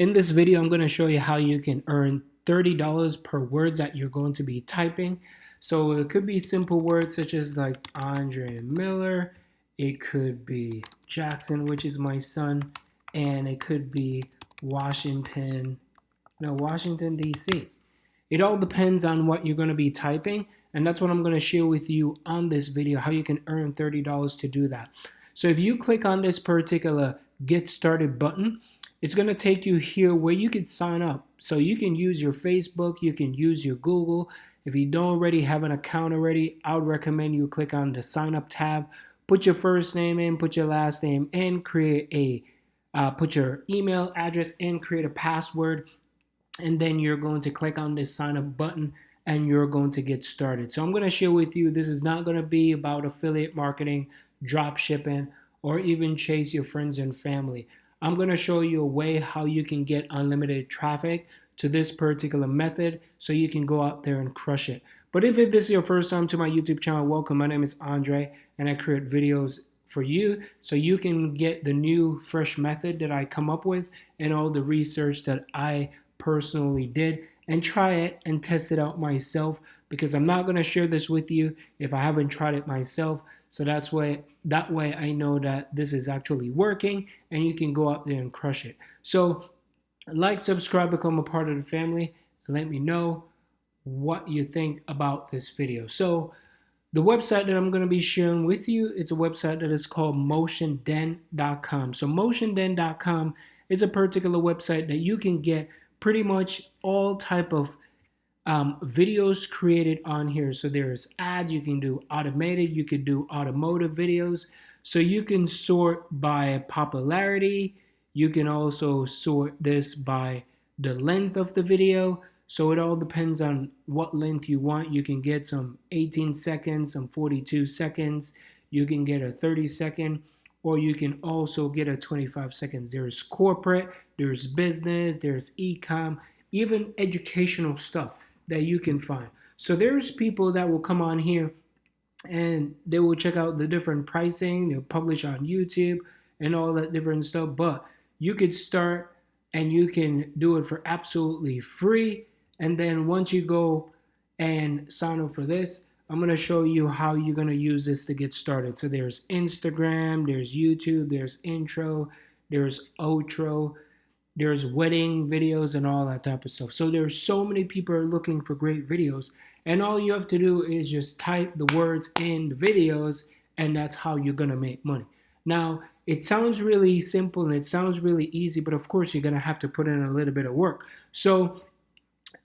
In this video, I'm going to show you how you can earn $30 per words that you're going to be typing. So it could be simple words such as like Andre Miller. It could be Jackson, which is my son. And it could be Washington, D.C. It all depends on what you're going to be typing. And that's what I'm going to share with you on this video, how you can earn $30 to do that. So if you click on this particular Get Started button, it's going to take you here where you can sign up. So you can use your Facebook, you can use your Google. If you don't already have an account already, I would recommend you click on the sign up tab, put your first name in, put your last name in, put your email address in, create a password, and then you're going to click on this sign up button and you're going to get started. So I'm going to share with you, this is not going to be about affiliate marketing, drop shipping, or even chase your friends and family. I'm going to show you a way how you can get unlimited traffic to this particular method so you can go out there and crush it. But if this is your first time to my YouTube channel, welcome. My name is Andre and I create videos for you so you can get the new fresh method that I come up with and all the research that I personally did and try it and test it out myself, because I'm not going to share this with you if I haven't tried it myself. So that way I know that this is actually working and you can go out there and crush it. So like, subscribe, become a part of the family, and let me know what you think about this video. So the website that I'm going to be sharing with you, it's a website that is called motionden.com. So motionden.com is a particular website that you can get pretty much all type of videos created on here. So there's ads, you can do automated, you can do automotive videos. So you can sort by popularity. You can also sort this by the length of the video. So it all depends on what length you want. You can get some 18 seconds, some 42 seconds. You can get a 30-second, or you can also get a 25 seconds. There's corporate, there's business, there's e-com, even educational stuff that you can find. So there's people that will come on here and they will check out the different pricing, they'll publish on YouTube and all that different stuff. But you could start and you can do it for absolutely free. And then once you go and sign up for this, I'm going to show you how you're going to use this to get started. So there's Instagram, there's YouTube, there's intro, there's outro, there's wedding videos and all that type of stuff. So there's so many people are looking for great videos, and all you have to do is just type the words in the videos, and that's how you're gonna make money. Now, it sounds really simple and it sounds really easy, but of course you're gonna have to put in a little bit of work. So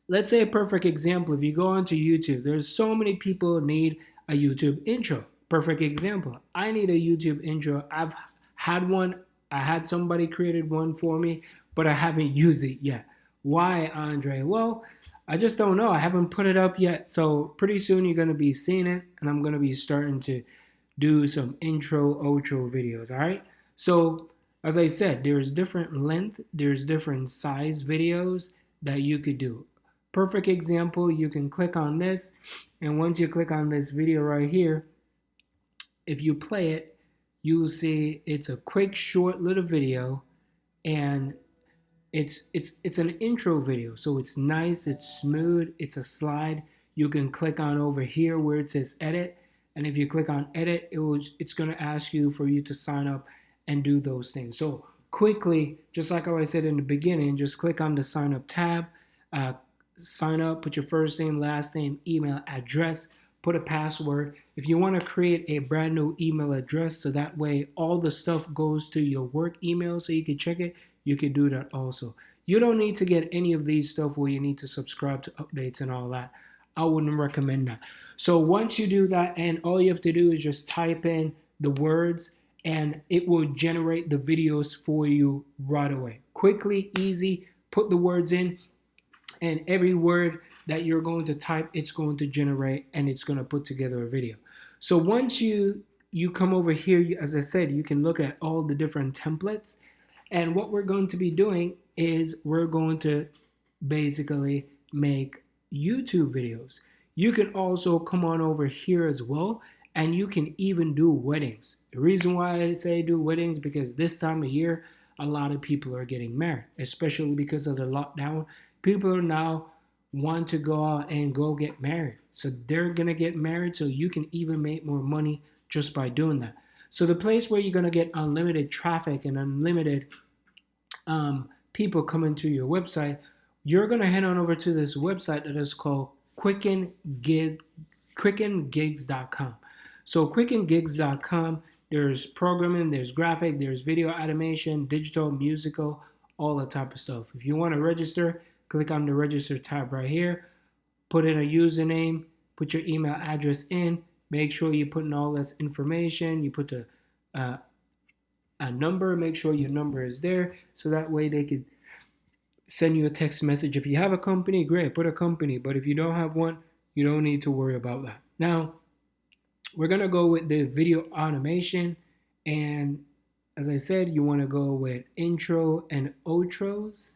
let's say a perfect example, if you go onto YouTube, there's so many people need a YouTube intro. Perfect example, I need a YouTube intro. I've had one, I had somebody created one for me, but I haven't used it yet. Why, Andre? Well, I just don't know. I haven't put it up yet. So pretty soon you're going to be seeing it, and I'm going to be starting to do some intro, outro videos, all right? So as I said, there's different length, there's different size videos that you could do. Perfect example, you can click on this, and once you click on this video right here, if you play it, you will see it's a quick, short little video, and it's an intro video. So it's nice, it's smooth, it's a slide. You can click on over here where it says edit, and if you click on edit, it's going to ask you for you to sign up and do those things. So quickly, just like how I said in the beginning, just click on the sign up tab, sign up, put your first name, last name, email address, put a password. If you want to create a brand new email address so that way all the stuff goes to your work email so you can check it, you can do that also. You don't need to get any of these stuff where you need to subscribe to updates and all that. I wouldn't recommend that. So once you do that, and all you have to do is just type in the words and it will generate the videos for you right away. Quickly, easy, put the words in, and every word that you're going to type, it's going to generate and it's going to put together a video. So once you come over here, as I said, you can look at all the different templates. And what we're going to be doing is we're going to basically make YouTube videos. You can also come on over here as well, and you can even do weddings. The reason why I say do weddings, because this time of year, a lot of people are getting married, especially because of the lockdown. People are now want to go out and go get married. So they're going to get married so you can even make more money just by doing that. So the place where you're going to get unlimited traffic and unlimited people coming to your website, you're going to head on over to this website that is called quickengigs.com. So quickengigs.com, there's programming, there's graphic, there's video animation, digital, musical, all that type of stuff. If you want to register, click on the register tab right here, put in a username, put your email address in, make sure you put in all this information, you put a number, make sure your number is there, so that way they could send you a text message. If you have a company, great, put a company, but if you don't have one, you don't need to worry about that. Now, we're going to go with the video automation, and as I said, you want to go with intro and outros.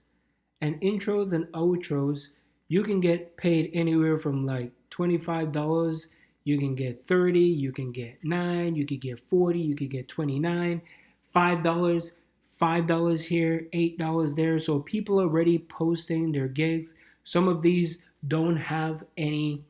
And intros and outros, you can get paid anywhere from like $25, you can get $30, you can get $9, you could get $40, you could get $29, $5 here, $8 there. So people are already posting their gigs. Some of these don't have any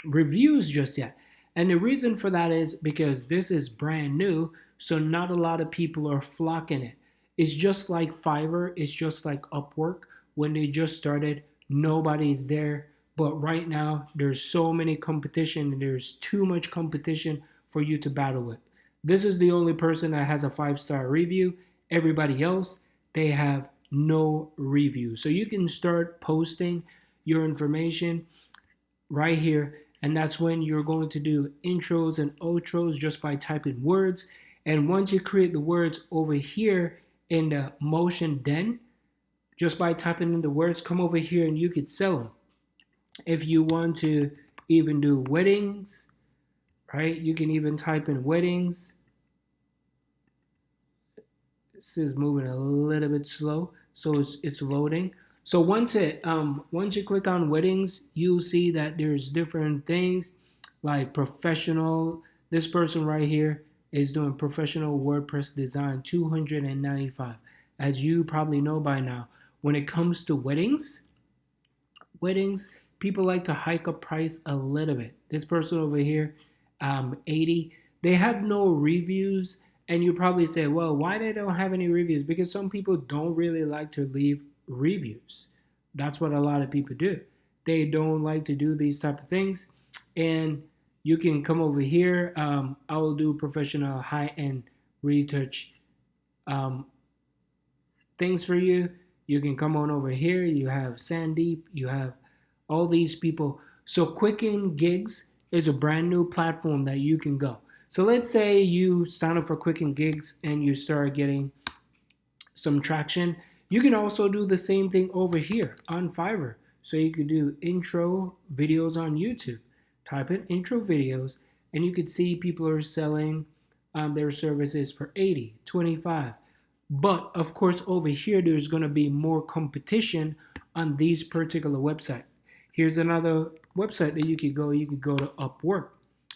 reviews just yet. And the reason for that is because this is brand new, so not a lot of people are flocking it. It's just like Fiverr, it's just like Upwork. When they just started, nobody's there. But right now, there's so many competition, and there's too much competition for you to battle with. This is the only person that has a 5-star review. Everybody else, they have no review. So you can start posting your information right here. And that's when you're going to do intros and outros just by typing words. And once you create the words over here in the motion den, just by typing in the words, come over here and you could sell them. If you want to even do weddings, right? You can even type in weddings. This is moving a little bit slow, so it's loading. So once you click on weddings, you'll see that there's different things like professional. This person right here is doing professional WordPress design, $295. As you probably know by now, when it comes to weddings, people like to hike up price a little bit. This person over here, 80. They have no reviews, and you probably say, well, why they don't have any reviews? Because some people don't really like to leave reviews. That's what a lot of people do. They don't like to do these type of things. And you can come over here. I will do professional high-end retouch things for you. You can come on over here. You have Sandeep. You have all these people. So Quicken Gigs is a brand new platform that you can go. So let's say you sign up for Quicken Gigs and you start getting some traction. You can also do the same thing over here on Fiverr. So you could do intro videos on YouTube. Type in intro videos and you could see people are selling their services for 80, 25. But of course over here there's going to be more competition on these particular websites. Here's another website that you could go. You could go to Upwork.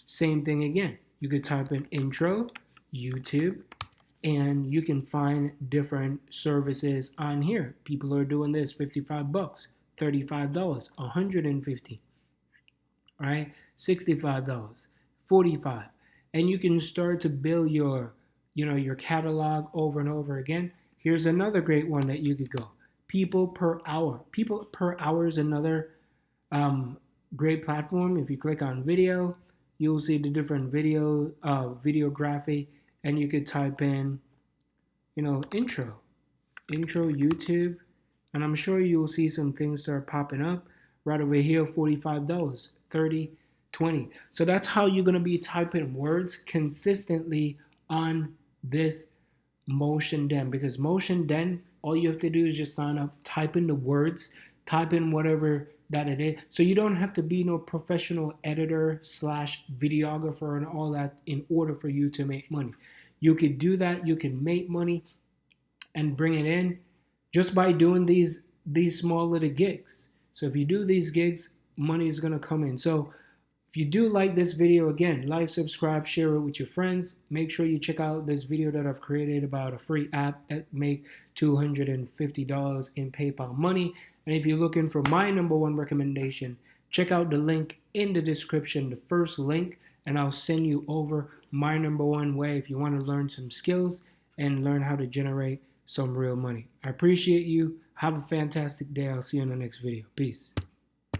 Same thing again. You could type in intro, YouTube, and you can find different services on here. People are doing this, 55 bucks, $35, 150, right? $65, 45. And you can start to build your catalog over and over again. Here's another great one that you could go. People per hour. People per hour is another great platform. If you click on video, you'll see the different videography, and you could type in, intro YouTube, and I'm sure you'll see some things start popping up right over here. $45, 30, 20. So that's how you're going to be typing words consistently on this Motion Den, because Motion Den, all you have to do is just sign up, type in the words, type in whatever that it is. So you don't have to be no professional editor / videographer and all that in order for you to make money. You could do that. You can make money and bring it in just by doing these small little gigs. So if you do these gigs, money is going to come in. So If you do like this video, again, like, subscribe, share it with your friends. Make sure you check out this video that I've created about a free app that make $250 in PayPal money. And if you're looking for my #1 recommendation, check out the link in the description, the first link, and I'll send you over my #1 way if you want to learn some skills and learn how to generate some real money. I appreciate you. Have a fantastic day. I'll see you in the next video. Peace.